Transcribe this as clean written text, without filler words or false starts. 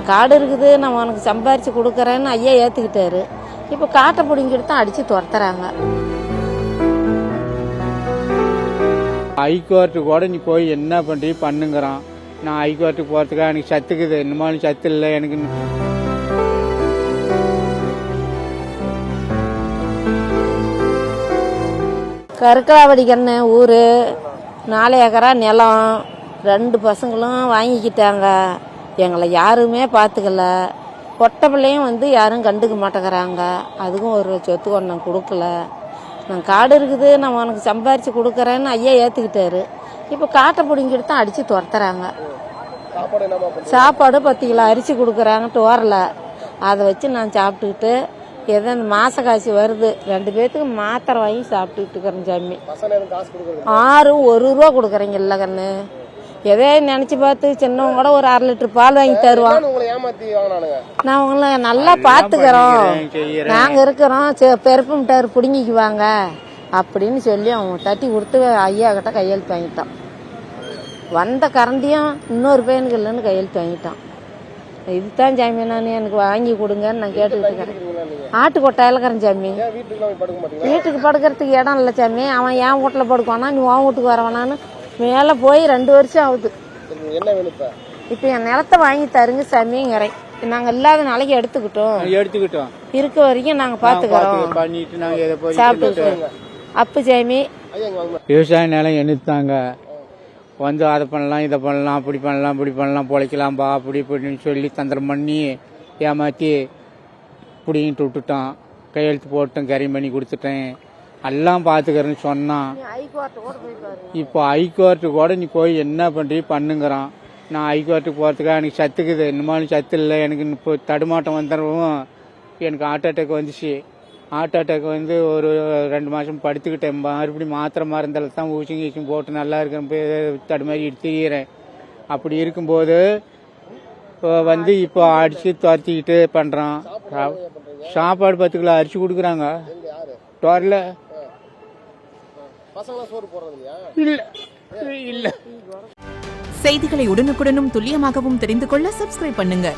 காடு இருக்குது, நான் உனக்கு சம்பாரித்து கொடுக்குறேன்னு ஐயா ஏற்றுக்கிட்டாரு. இப்போ காட்டை பிடிங்கிட்டு தான் அடித்து துரத்துறாங்க. ஹைகோர்ட்டு கூட நீ போய் என்ன பண்ணி பண்ணுங்கிறான். நான் ஹைகோர்ட்டுக்கு போகிறதுக்காக எனக்கு சத்துக்குது, இன்னும் சத்து இல்லை எனக்கு. கருக்கலாவடி கண்ணு ஊர், 4 ஏக்கரா நிலம், 2 பசங்களும் வாங்கிக்கிட்டாங்க. எங்களை யாருமே பார்த்துக்கல. பொட்டை பிள்ளையும் வந்து யாரும் கண்டுக்க மாட்டேங்கிறாங்க. அதுக்கும் ஒரு சொத்து ஒன்றும் கொடுக்கல. நான் காடு இருக்குது, நான் உனக்கு சம்பாரித்து கொடுக்குறேன்னு ஐயா ஏற்றுக்கிட்டாரு. இப்போ காட்டை பிடிங்கிட்டு தான் அடித்து துரத்துறாங்க. சாப்பாடு 10 கிலோ அரிசி கொடுக்குறாங்க டோரில். அதை வச்சு நான் சாப்பிட்டுக்கிட்டு ஏதோ இந்த மாச காசு வருது, 2 பேர்த்துக்கு மாத்திரை வாங்கி சாப்பிட்டுக்கிட்டு இருக்கிறேன் சாமி. 1 ரூபா கொடுக்குறீங்க இல்லை கண்ணு. எதே நினைச்சு பார்த்து சின்னவங்க கூட ஒரு 1/2 லிட்டர் பால் வாங்கி தருவான். நான் உங்களை நல்லா பாத்துக்கிறோம், நாங்க இருக்கிறோம், பெருப்பு மிட்டார் பிடுங்கிக்குவாங்க அப்படின்னு சொல்லி அவங்க தட்டி கொடுத்து ஐயா கிட்ட கையெழுத்து வாங்கிட்டான். வந்த கரண்டியும் இன்னொரு பையனுக்கு இல்லைன்னு கையெழுத்து வாங்கிட்டான். இதுதான் சாமி நான் எனக்கு வாங்கி கொடுங்கன்னு நான் கேட்டுக்கிட்டு இருக்கிறேன். ஆட்டு கொட்டாயில இருக்கிறேன் சாமி. வீட்டுக்கு படுக்கிறதுக்கு இடம் இல்லை சாமி. அவன் என் வீட்டில் படுக்குவானா, நீ உன் வீட்டுக்கு வரவானான்னு மேலே போய் 2 வருஷம் ஆகுது. இப்போ என் நிலத்தை வாங்கி தருங்க சாமிங்கிறேன். நாங்கள் இல்லாத நாளைக்கு எடுத்துக்கிட்டோம் இருக்க வரைக்கும் நாங்கள் பார்த்துக்கிறோம் சாப்பிட்டு. அப்போ சாமி விவசாய நிலம் என்னத்தாங்க வந்து அதை பண்ணலாம் இதை பண்ணலாம் அப்படி பண்ணலாம் இப்படி பண்ணலாம் பொழைக்கலாம்பா அப்படி இப்படின்னு சொல்லி தந்திரம் பண்ணி ஏமாற்றி பிடிங்கிட்டு விட்டுட்டான். கையெழுத்து போட்டேன், கரியம் பண்ணி கொடுத்துட்டேன், எல்லாம் பார்த்துக்கிறேன்னு சொன்னான். இப்போ ஹைகோர்ட்டு கூட நீ போய் என்ன பண்ணி பண்ணுங்கிறான். நான் ஹைகோர்ட்டுக்கு போகிறதுக்காக எனக்கு சத்துக்குது, இன்னும் சத்து இல்லை எனக்கு. இப்போ தடுமாட்டம் வந்துடவும் எனக்கு ஹார்ட் அட்டாக் வந்துச்சு. ஹார்ட் அட்டாக் வந்து ஒரு 2 மாதம் படுத்துக்கிட்டேன். மறுபடியும் மாத்திரை மருந்தில் தான் ஊசி கீச்சும் போட்டு நல்லா இருக்கேன், தடுமாறி திரியிறேன். அப்படி இருக்கும்போது வந்து இப்போ அடித்து துரத்திக்கிட்டு பண்ணுறான். சாப்பாடு 10 கிலோ அரிசி கொடுக்குறாங்க டோரில். செய்திகளை உடனுக்குடனும் துல்லியமாகவும் தெரிந்து கொள்ள சப்ஸ்கிரைப் பண்ணுங்க.